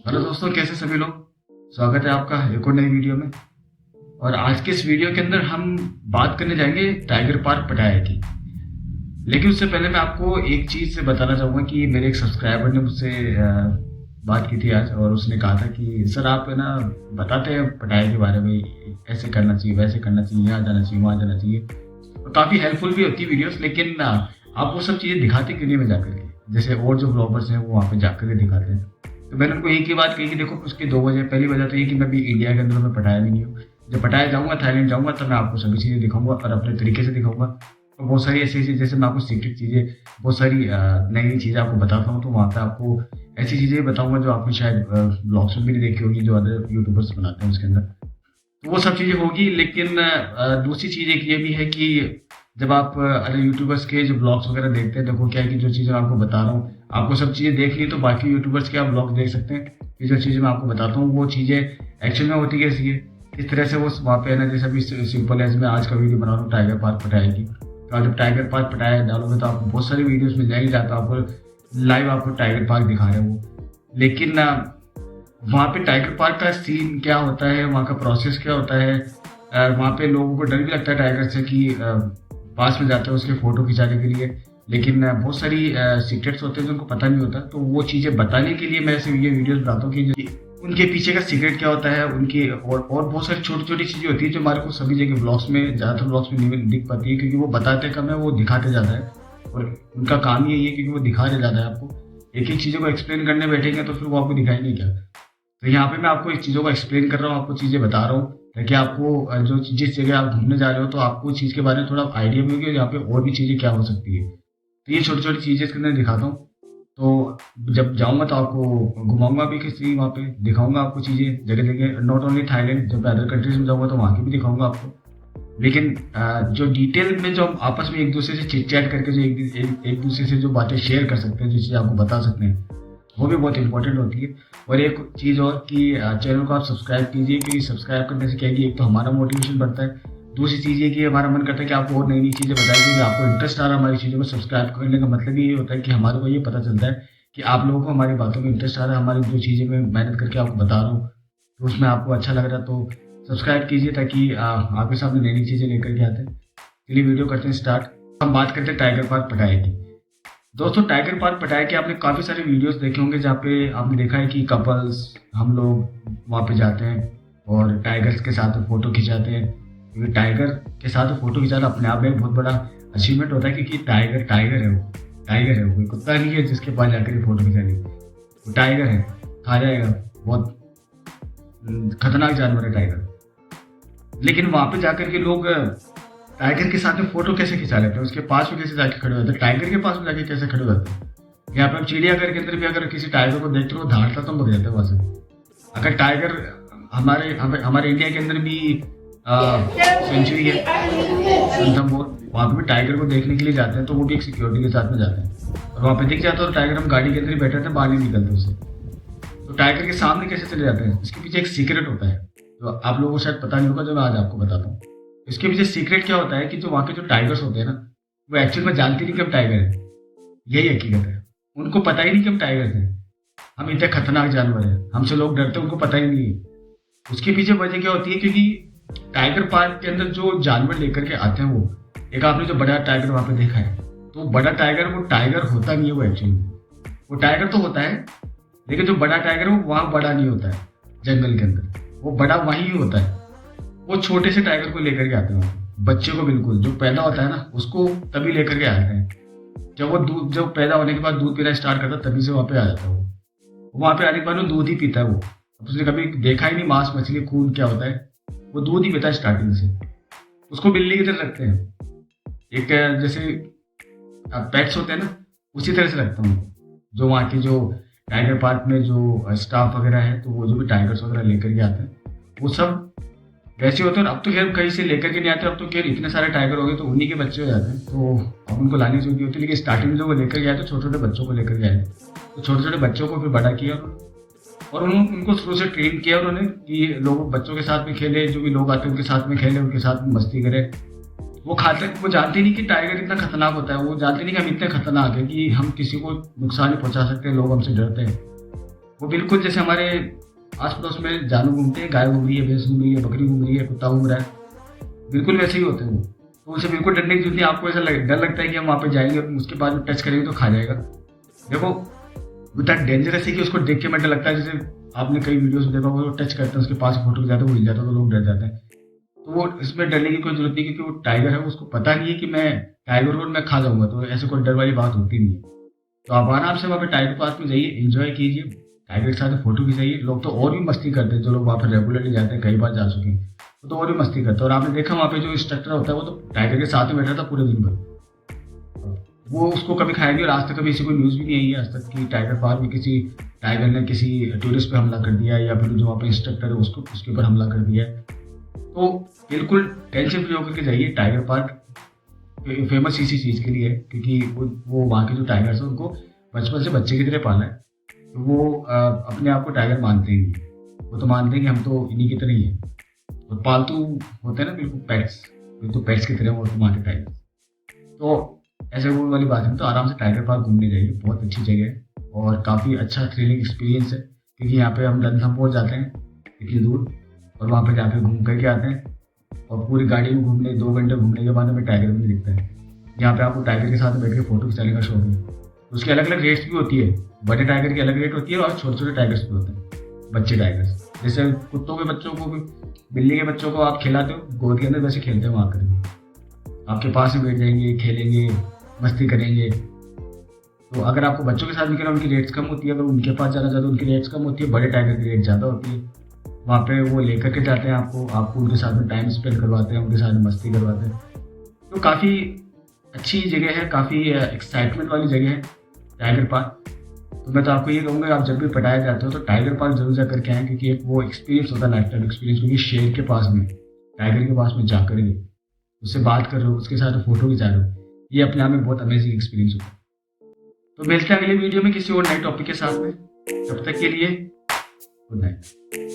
Hello दोस्तों, कैसे सभी लोग। स्वागत है आपका एक और नई वीडियो में। और आज के इस वीडियो के अंदर हम बात करने जाएंगे टाइगर पार्क पटाया की। लेकिन उससे पहले मैं आपको एक चीज़ से बताना चाहूँगा कि मेरे एक सब्सक्राइबर ने मुझसे बात की थी आज, और उसने कहा था कि सर आप है ना बताते हैं पटाया के बारे में, ऐसे करना चाहिए वैसे करना चाहिए, यहाँ जाना चाहिए वहाँ जाना चाहिए। और काफ़ी हेल्पफुल भी होती है वीडियोस, लेकिन आप वो सब चीज़ें दिखाते क्यों नहीं में जाकर के, जैसे और जो ब्लॉगर्स हैं वो वहाँ पे जाकर के दिखाते हैं। तो मैंने उनको एक ही बात कही कि देखो उसकी दो वजह, पहली वजह तो ये कि मैं भी इंडिया के अंदर मैं पटाया भी नहीं हूँ। जब पटाया जाऊँगा, थाईलैंड जाऊँगा, तब मैं आपको सभी चीज़ें दिखाऊंगा और अपने तरीके से दिखाऊंगा। और बहुत सारी ऐसी ऐसी, जैसे मैं आपको सीक्रेट चीज़ें, बहुत सारी नई नई चीज़ें आपको बताता हूँ, तो वहाँ पे आपको ऐसी चीज़ें बताऊंगा जो आपने शायद ब्लॉग्स में भी नहीं देखी होगी, जो अदर यूट्यूबर्स बनाते हैं उसके अंदर। तो वो सब चीज़ें होगी। लेकिन दूसरी चीज़ एक ये भी है कि जब आप अदर यूट्यूबर्स के जो ब्लॉग्स वगैरह देखते हैं, देखो क्या है कि जो चीज़ें मैं आपको बता रहा हूँ, आपको सब चीज़ें देख ली तो बाकी यूट्यूबर्स के आप ब्लॉग देख सकते हैं कि जो चीज़ें मैं आपको बताता हूँ वो चीज़ें एक्चुअल में होती कैसी है, किस तरह से वो वहाँ पे है ना। जैसे अभी सिंपल एज मैं आज का वीडियो बना रहा हूँ टाइगर पार्क पटाया की, तो आप जब टाइगर पार्क पटाया डालोगे तो आपको बहुत सारी वीडियोस मिल जाएंगी जहाँ पे आपको लाइव आपको टाइगर पार्क दिखा रहे हैं वो। लेकिन वहाँ पे टाइगर पार्क का सीन क्या होता है, वहाँ का प्रोसेस क्या होता है, वहाँ पे लोगों को डर भी लगता है टाइगर से कि पास में जाते हैं उसके फ़ोटो खिंचाने के लिए। लेकिन बहुत सारी सीक्रेट्स होते हैं जो उनको पता नहीं होता, तो वो चीज़ें बताने के लिए मैं ऐसे ये वीडियोस बनाता हूँ कि उनके पीछे का सीक्रेट क्या होता है उनकी। और बहुत सारी छोटी छोटी चीज़ें होती है जो हमारे को सभी जगह ब्लॉग्स में, ज़्यादातर ब्लॉग्स में नहीं दिख पाती है, क्योंकि वो बताते कम है, वो दिखाते ज़्यादा है। और उनका काम ही यही है, क्योंकि वो दिखा रहे ज़्यादा है आपको। एक एक चीज़ों को एक्सप्लेन करने बैठेंगे तो फिर वो आपको दिखाएंगे क्या। तो यहाँ पे मैं आपको इस चीज़ों को एक्सप्लेन कर रहा हूँ, आपको चीज़ें बता रहा हूँ, ताकि आपको जो जिस जगह आप घूमने जा रहे हो तो आपको चीज़ के बारे में थोड़ा आइडिया भी होगी, यहाँ पे और भी चीज़ें क्या हो सकती है। तो ये छोटी छोटी चीज़ें इसके अंदर दिखाता हूँ। तो जब जाऊँगा तो आपको घुमाऊंगा भी, किसी वहाँ पे दिखाऊंगा आपको चीज़ें जगह जगह, नॉट ओनली थाईलैंड, जब अदर कंट्रीज में जाऊँगा तो वहाँ की भी दिखाऊंगा आपको। लेकिन जो डिटेल में जो हम आपस में एक दूसरे से चिट चैट करके जो एक दूसरे से जो बातें शेयर कर सकते हैं, जो चीज़ें आपको बता सकते हैं, वो भी बहुत इंपॉर्टेंट होती है। और एक चीज़ और कि चैनल को आप सब्सक्राइब कीजिए, क्योंकि सब्सक्राइब करने से क्या है कि एक तो हमारा मोटिवेशन बढ़ता है, दूसरी चीज़ ये कि हमारा मन करता है कि आपको और नई नई चीज़ें बताएं, क्योंकि आपको इंटरेस्ट आ रहा है हमारी चीज़ों को सब्सक्राइब करने का मतलब ये होता है कि हमारे को ये पता चलता है कि आप लोगों को हमारी बातों में इंटरेस्ट आ रहा है, हमारी जो चीज़ें मैं मेहनत करके आपको बता रहा हूँ तो उसमें आपको अच्छा लग रहा है। तो सब्सक्राइब कीजिए ताकि आपके सामने नई नई चीज़ें लेकर के आते हैं। चलिए वीडियो करते हैं स्टार्ट। हम बात करते हैं टाइगर पार्क पटाया की। दोस्तों, टाइगर पार्क पटाया के आपने काफ़ी सारे वीडियोस देखे होंगे जहाँ पे आपने देखा है कि कपल्स, हम लोग वहाँ पे जाते हैं और टाइगर्स के साथ फोटो खिंचाते हैं, क्योंकि टाइगर के साथ फोटो खिंचाना अपने आप में एक बहुत बड़ा अचीवमेंट होता है, क्योंकि टाइगर टाइगर है, वो टाइगर है, वो कोई कुत्ता नहीं है जिसके पास जाकर फोटो खिंचानी। वो टाइगर है, खा जाएगा, बहुत खतरनाक जानवर है टाइगर। लेकिन वहाँ पे जाकर के लोग टाइगर के साथ में फोटो कैसे खिंचा लेते हैं, उसके पास में कैसे जाके खड़े होते हैं, टाइगर के पास में जाके कैसे खड़े होते हैं। यहाँ पे हम चिड़ियाघर के अंदर भी अगर किसी टाइगर को देखते हो धाड़ता तो भग जाते हैं वहां से। अगर टाइगर हमारे हमारे इंडिया के अंदर भी सेंचुरी है रणथंभौर, वहाँ पे भी टाइगर को देखने के लिए जाते हैं, तो वो भी एक सिक्योरिटी के साथ में जाते हैं। और वहाँ पे दिख जाता है तो टाइगर हम गाड़ी के अंदर ही बैठे रहते हैं, बाहर नहीं निकलते उससे। तो टाइगर के सामने कैसे चले जाते हैं, इसके पीछे एक सीक्रेट होता है जो आप लोगों को शायद पता नहीं होगा, जो मैं आज आपको बताता हूँ। इसके पीछे सीक्रेट क्या होता है कि जो वहाँ के जो टाइगर्स होते हैं ना, वो एक्चुअल में जानते नहीं कि हम टाइगर हैं। यही हकीकत है, उनको पता ही नहीं कि हम टाइगर थे, हम इतने खतरनाक जानवर हैं, हमसे लोग डरते हैं, उनको पता ही नहीं है। उसके पीछे वजह क्या होती है, क्योंकि टाइगर पार्क के अंदर जो जानवर लेकर के आते हैं, वो एक आपने जो बड़ा टाइगर वहाँ पे देखा है, तो बड़ा टाइगर वो टाइगर होता नहीं है, वो एक्चुअली वो टाइगर तो होता है, लेकिन जो बड़ा टाइगर है वो वहाँ बड़ा नहीं होता है जंगल के अंदर, वो बड़ा वहीं होता है। वो छोटे से टाइगर को लेकर के आते हैं, बच्चे को, बिल्कुल जो पैदा होता है ना उसको तभी लेकर के आते हैं। जब वो दूध, जब पैदा होने के बाद दूध पीना स्टार्ट करता है, तभी से वहाँ पे आ जाता है वो वहाँ पे आने के बाद वो दूध ही पीता है वो। अब उसने कभी देखा ही नहीं मांस मछली खून क्या होता है, वो दूध ही पीता है स्टार्टिंग से। उसको बिल्ली की तरह रखते हैं, एक जैसे पेट्स होते हैं ना, उसी तरह से रखता हूँ। जो वहाँ के जो टाइगर पार्क में जो स्टाफ वगैरह है, तो वो जो भी टाइगर्स वगैरह लेकर के आते हैं वो सब वैसे होते हैं। अब तो खैर कहीं से लेकर के नहीं आते, अब तो खैर इतने सारे टाइगर हो गए तो उन्हीं के बच्चे हो जाते हैं, तो अब उनको लाने की जरूरत होती है। लेकिन स्टार्टिंग में जो वो लेकर गया तो छोटे छोटे बच्चों को लेकर गए, तो छोटे छोटे बच्चों को फिर बड़ा किया और उन्होंने उनको शुरू से ट्रेन किया उन्होंने कि लोग बच्चों के साथ में खेले, जो भी लोग आते हैं उनके साथ में खेले, उनके साथ में मस्ती करे। वो खाते, वो जानते नहीं कि टाइगर इतना खतरनाक होता है, वो जानते नहीं कि हम इतने खतरनाक है कि हम किसी को नुकसान नहीं पहुंचा सकते, लोग हमसे डरते हैं। वो बिल्कुल जैसे हमारे आस पड़ोस में जानवर घूमते हैं, गाय घूम रही है, भैंस घूम रही है, बकरी घूम रही है, कुत्ता घूम रहा है, बिल्कुल वैसे ही होते हैं वो। तो उनसे बिल्कुल डरने की जरूरत नहीं। आपको ऐसा डर लगता है कि हम वहाँ पे जाएंगे और उसके बाद टच करेंगे तो खा जाएगा। देखो इतना डेंजरस है कि उसको देख के मैं डर लगता है। जैसे आपने कई वीडियोस में देखा, वो टच करते हैं, उसके पास फोटो जाता है, वो हिल जाता है तो लोग डर जाते हैं। तो वो इसमें डरने की कोई जरूरत नहीं, क्योंकि वो टाइगर है, उसको पता नहीं है कि मैं टाइगर हूँ और मैं खा जाऊंगा, तो ऐसे कोई डर वाली बात होती नहीं है। तो आप आराम से वहाँ पे टाइगर पार्क में जाइए, एंजॉय कीजिए, टाइगर के साथ फोटो खिंचाइए। लोग तो और भी मस्ती करते हैं, जो लोग वहाँ पर रेगुलरली जाते हैं, कई बार जा चुके हैं, वो तो और भी मस्ती करते हैं। और आपने देखा वहाँ पे जो इंस्ट्रक्टर होता है वो तो टाइगर के साथ में बैठा था पूरे दिन भर। वो उसको कभी खाया नहीं, और आज तक कभी ऐसी कोई न्यूज़ भी नहीं आई है आज तक कि टाइगर पार्क में किसी टाइगर ने किसी टूरिस्ट पे हमला कर दिया, या फिर जो वहाँ पे इंस्ट्रक्टर है उसको उसके ऊपर हमला कर दिया है। तो बिल्कुल टेंशन फ्री होकर के जाइए। टाइगर पार्क फेमस इसी चीज़ के लिए है, क्योंकि वो वहाँ के जो टाइगर्स हैं उनको बचपन से बच्चे की तरह पाला है। तो वो अपने आप को टाइगर मानते ही नहीं, वो तो मानते हैं कि हम तो इन्हीं की तरह ही हैं। और पालतू होते हैं ना, बिल्कुल पेट्स, बिल्कुल पेट्स की तरह वो वहाँ के टाइगर। तो ऐसे वो वाली बात है, तो आराम से टाइगर पार्क घूमने जाइए, बहुत अच्छी जगह है और काफ़ी अच्छा थ्रिलिंग एक्सपीरियंस है। क्योंकि यहाँ पे हम रणथंभौर जाते हैं इतनी दूर, और वहाँ पे जाके घूम करके आते हैं, और पूरी गाड़ी में घूमने 2 घंटे घूमने के बाद हमें टाइगर भी दिखता है। यहाँ पे आपको टाइगर के साथ बैठ के फोटो खिंचाने का शौक है, उसकी अलग अलग रेट्स भी होती है। बड़े टाइगर की अलग रेट होती है और छोटे छोटे टाइगर्स भी होते हैं, बच्चे टाइगर्स। जैसे कुत्तों के बच्चों को भी, बिल्ली के बच्चों को आप खिलाते हो गोद के अंदर, वैसे खेलते हैं वहाँ करके, आपके पास ही बैठ जाएंगे, खेलेंगे, मस्ती करेंगे। तो अगर आपको बच्चों के साथ भी खेलना, उनकी रेट्स कम होती है। अगर उनके पास जाना चाहते हो उनकी रेट्स कम होती है, बड़े टाइगर की रेट ज़्यादा होती है। वहाँ पे वो लेकर के जाते हैं आपको उनके साथ में टाइम स्पेंड करवाते हैं, उनके साथ में मस्ती करवाते हैं। तो काफ़ी अच्छी जगह है, काफ़ी एक्साइटमेंट वाली जगह है टाइगर पार्क। तो मैं तो आपको ये कहूँगा, आप जब भी पटाया जाते हो तो टाइगर पार्क जरूर जा करके आएँ, क्योंकि एक वो एक्सपीरियंस होता है, लाइफ टाइम एक्सपीरियंस। क्योंकि शेर के पास में, टाइगर के पास में जा करके उससे बात कर रहे हो, उसके साथ फोटो खिंचा रहे हो, ये अपने आप में बहुत अमेजिंग एक्सपीरियंस होता है। तो मिलते हैं अगले वीडियो में किसी और नए टॉपिक के साथ में। तब तक के लिए गुड नाइट।